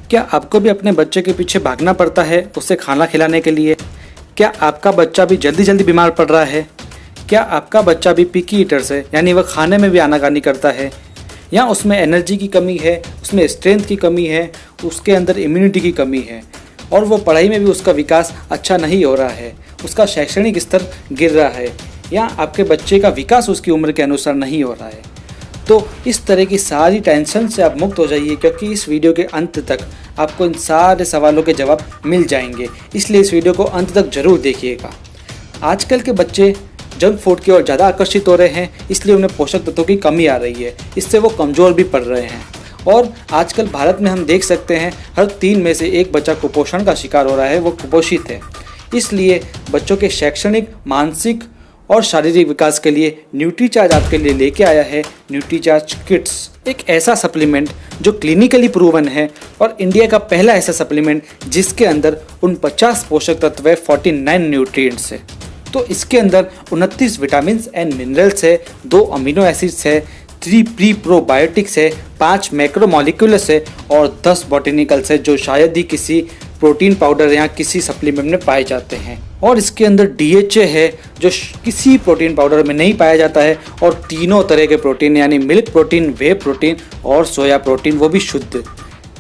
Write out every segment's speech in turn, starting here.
क्या आपको भी अपने बच्चे के पीछे भागना पड़ता है उसे खाना खिलाने के लिए? क्या आपका बच्चा भी जल्दी जल्दी बीमार पड़ रहा है? क्या आपका बच्चा भी पिकी ईटर्स है, यानी वह खाने में भी आनाकानी करता है, या उसमें एनर्जी की कमी है, उसमें स्ट्रेंथ की कमी है, उसके अंदर इम्यूनिटी की कमी है और वो पढ़ाई में भी उसका विकास अच्छा नहीं हो रहा है, उसका शैक्षणिक स्तर गिर रहा है, या आपके बच्चे का विकास उसकी उम्र के अनुसार नहीं हो रहा है? तो इस तरह की सारी टेंशन से आप मुक्त हो जाइए, क्योंकि इस वीडियो के अंत तक आपको इन सारे सवालों के जवाब मिल जाएंगे। इसलिए इस वीडियो को अंत तक ज़रूर देखिएगा। आजकल के बच्चे जंक फूड की ओर ज़्यादा आकर्षित हो रहे हैं, इसलिए उन्हें पोषक तत्वों की कमी आ रही है, इससे वो कमज़ोर भी पड़ रहे हैं। और आजकल भारत में हम देख सकते हैं हर 3 में से 1 बच्चा कुपोषण का शिकार हो रहा है, वो कुपोषित है। इसलिए बच्चों के शैक्षणिक, मानसिक और शारीरिक विकास के लिए न्यूट्रीचार्ज आपके लिए लेके आया है न्यूट्रीचार्ज किड्स, एक ऐसा सप्लीमेंट जो क्लिनिकली प्रूवन है और इंडिया का पहला ऐसा सप्लीमेंट जिसके अंदर 49 पोषक तत्व है, 49 न्यूट्रिएंट्स है। तो इसके अंदर 29 विटामिन एंड मिनरल्स है, 2 अमीनो एसिड्स है, 3 प्री प्रोबायोटिक्स है, 5 मैक्रोमोलिक्यूल्स है और 10 बॉटेनिकल्स है जो शायद ही किसी प्रोटीन पाउडर या किसी सप्लीमेंट में पाए जाते हैं। और इसके अंदर DHA है जो किसी प्रोटीन पाउडर में नहीं पाया जाता है, और तीनों तरह के प्रोटीन यानी मिल्क प्रोटीन, वे प्रोटीन और सोया प्रोटीन, वो भी शुद्ध।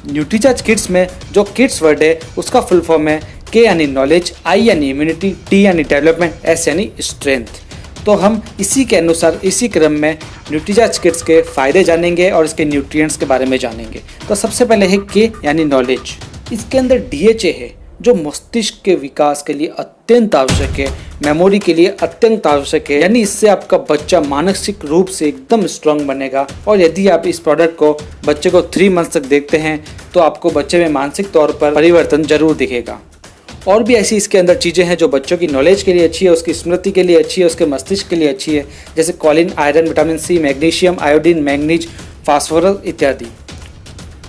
न्यूट्रीचार्ज किड्स में जो किड्स वर्ड है उसका फुल फॉर्म है K यानी नॉलेज, I यानी इम्यूनिटी, T यानी डेवलपमेंट, S यानी स्ट्रेंथ। तो हम इसी के अनुसार इसी क्रम में न्यूट्रीचार्ज किड्स के फ़ायदे जानेंगे और इसके न्यूट्रिएंट्स के बारे में जानेंगे। तो सबसे पहले है K यानी नॉलेज। इसके अंदर DHA है जो मस्तिष्क के विकास के लिए अत्यंत आवश्यक है, मेमोरी के लिए अत्यंत आवश्यक है, यानी इससे आपका बच्चा मानसिक रूप से एकदम स्ट्रांग बनेगा। और यदि आप इस प्रोडक्ट को बच्चे को 3 मंथ तक देखते हैं तो आपको बच्चे में मानसिक तौर पर परिवर्तन जरूर दिखेगा। और भी ऐसी इसके अंदर चीज़ें हैं जो बच्चों की नॉलेज के लिए अच्छी है, उसकी स्मृति के लिए अच्छी है, उसके मस्तिष्क के लिए अच्छी है, जैसे Colin, iron, vitamin C, magnesium, iodine, manganese, phosphorus इत्यादि।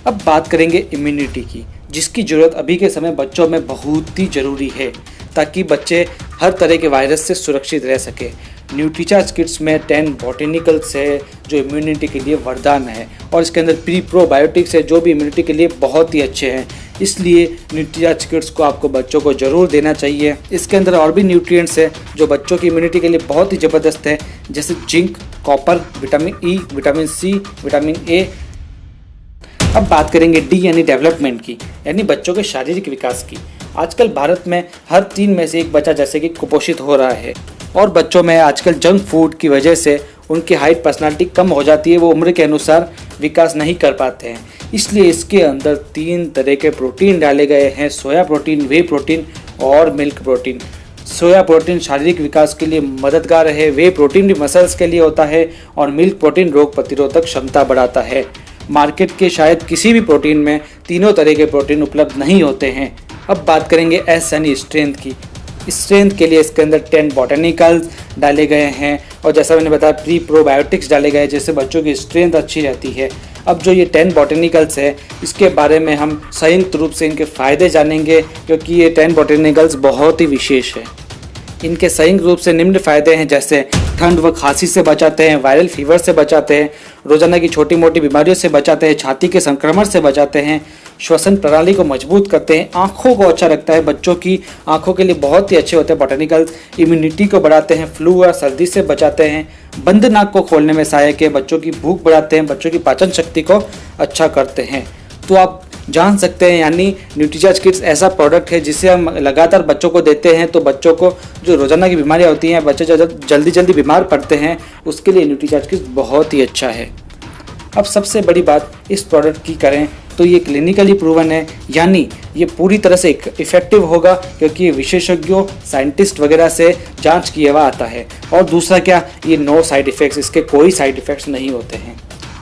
अब बात करेंगे इम्यूनिटी की, जिसकी ज़रूरत अभी के समय बच्चों में बहुत ही ज़रूरी है ताकि बच्चे हर तरह के वायरस से सुरक्षित रह सके। न्यूट्रीचार्ज किड्स में 10 बॉटेनिकल्स है जो इम्यूनिटी के लिए वरदान है, और इसके अंदर प्री प्रोबायोटिक्स है जो भी इम्यूनिटी के लिए बहुत ही अच्छे हैं। इसलिए न्यूट्रीचार्ज किड्स को आपको बच्चों को ज़रूर देना चाहिए। इसके अंदर और भी न्यूट्रिएंट्स है जो बच्चों की इम्यूनिटी के लिए बहुत ही ज़बरदस्त है, जैसे zinc, copper, vitamin E, vitamin C, vitamin A। अब बात करेंगे D यानी डेवलपमेंट की, यानी बच्चों के शारीरिक विकास की। आजकल भारत में हर 3 में से 1 बच्चा जैसे कि कुपोषित हो रहा है, और बच्चों में आजकल जंक फूड की वजह से उनकी हाइट, पर्सनालिटी कम हो जाती है, वो उम्र के अनुसार विकास नहीं कर पाते हैं। इसलिए इसके अंदर 3 तरह के प्रोटीन डाले गए हैं, सोया प्रोटीन, वे प्रोटीन और मिल्क प्रोटीन। सोया प्रोटीन शारीरिक विकास के लिए मददगार है, वे प्रोटीन भी मसल्स के लिए होता है, और मिल्क प्रोटीन रोग प्रतिरोधक क्षमता बढ़ाता है। मार्केट के शायद किसी भी प्रोटीन में तीनों तरह के प्रोटीन उपलब्ध नहीं होते हैं। अब बात करेंगे S यानी स्ट्रेंथ की। स्ट्रेंथ के लिए इसके अंदर 10 बॉटेनिकल्स डाले गए हैं, और जैसा मैंने बताया प्री प्रोबायोटिक्स डाले गए जिससे बच्चों की स्ट्रेंथ अच्छी रहती है। अब जो ये 10 बॉटेनिकल्स है इसके बारे में हम संयुक्त रूप से इनके फ़ायदे जानेंगे, क्योंकि ये 10 बॉटेनिकल्स बहुत ही विशेष है। इनके संयुक्त रूप से निम्न फायदे हैं, जैसे ठंड व खांसी से बचाते हैं, वायरल फीवर से बचाते हैं, रोजाना की छोटी मोटी बीमारियों से बचाते हैं, छाती के संक्रमण से बचाते हैं, श्वसन प्रणाली को मजबूत करते हैं, आँखों को अच्छा रखता है, बच्चों की आँखों के लिए बहुत ही अच्छे होते हैं बॉटेनिकल्स, इम्यूनिटी को बढ़ाते हैं, फ्लू और सर्दी से बचाते हैं, बंद नाक को खोलने में सहायक है, बच्चों की भूख बढ़ाते हैं, बच्चों की पाचन शक्ति को अच्छा करते हैं। तो आप जान सकते हैं, यानी न्यूट्रीचार्ज किड्स ऐसा प्रोडक्ट है जिसे हम लगातार बच्चों को देते हैं तो बच्चों को जो रोज़ाना की बीमारियां होती हैं, बच्चे जल्दी जल्दी बीमार पड़ते हैं, उसके लिए न्यूट्रीचार्ज किड्स बहुत ही अच्छा है। अब सबसे बड़ी बात इस प्रोडक्ट की करें तो ये क्लिनिकली प्रूवन है, यानी ये पूरी तरह से इफेक्टिव होगा क्योंकि ये विशेषज्ञों, साइंटिस्ट वगैरह से जाँच किया हुआ आता है। और दूसरा क्या, ये नो साइड इफ़ेक्ट्स, इसके कोई साइड इफ़ेक्ट्स नहीं होते हैं।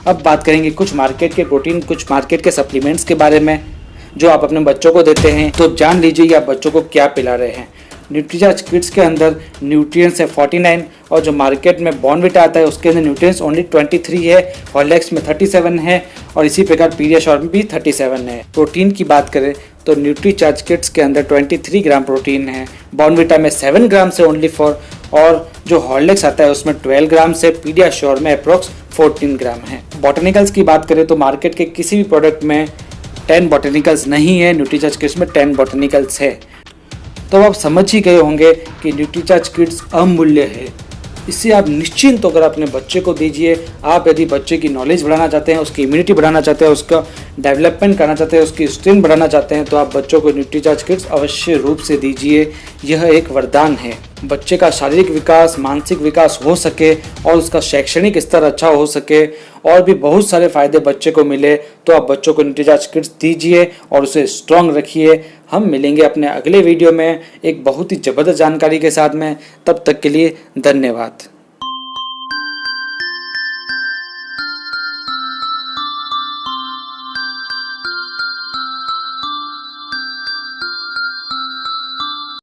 अब बात करेंगे कुछ मार्केट के प्रोटीन, कुछ मार्केट के सप्लीमेंट्स के बारे में जो आप अपने बच्चों को देते हैं, तो जान लीजिए आप बच्चों को क्या पिला रहे हैं। न्यूट्रीचार्ज किड्स के अंदर न्यूट्रिएंट्स है 49, और जो मार्केट में बॉर्नविटा आता है उसके अंदर न्यूट्रिएंट्स ओनली 23 है, हॉर्लिक्स में 37 है, और इसी प्रकार पीडियाश्योर में भी 37 है। प्रोटीन की बात करें तो न्यूट्रीचार्ज किड्स के अंदर 23 ग्राम प्रोटीन है, बॉर्नविटा में 7 ग्राम से ओनली 4, और जो हॉर्लिक्स आता है उसमें 12 ग्राम से, पीडियाश्योर में अप्रोक्स 14 ग्राम है। बॉटेनिकल्स की बात करें तो मार्केट के किसी भी प्रोडक्ट में 10 बॉटनिकल्स नहीं है, न्यूट्रीचार्ज किड्स में 10 बॉटनिकल्स है। तो आप समझ ही गए होंगे कि न्यूट्रीचार्ज किड्स अमूल्य है। इससे आप निश्चिंत होकर अपने बच्चे को दीजिए। आप यदि बच्चे की नॉलेज बढ़ाना चाहते हैं, उसकी इम्यूनिटी बढ़ाना चाहते हैं, उसका डेवलपमेंट करना चाहते हैं, उसकी स्ट्रेंथ बढ़ाना चाहते हैं, तो आप बच्चों को न्यूट्रीचार्ज किड्स अवश्य रूप से दीजिए। यह एक वरदान है। बच्चे का शारीरिक विकास, मानसिक विकास हो सके और उसका शैक्षणिक स्तर अच्छा हो सके और भी बहुत सारे फायदे बच्चे को मिले, तो आप बच्चों को न्यूट्रीचार्ज किड्स दीजिए और उसे स्ट्रॉन्ग रखिए। हम मिलेंगे अपने अगले वीडियो में एक बहुत ही ज़बरदस्त जानकारी के साथ में। तब तक के लिए धन्यवाद।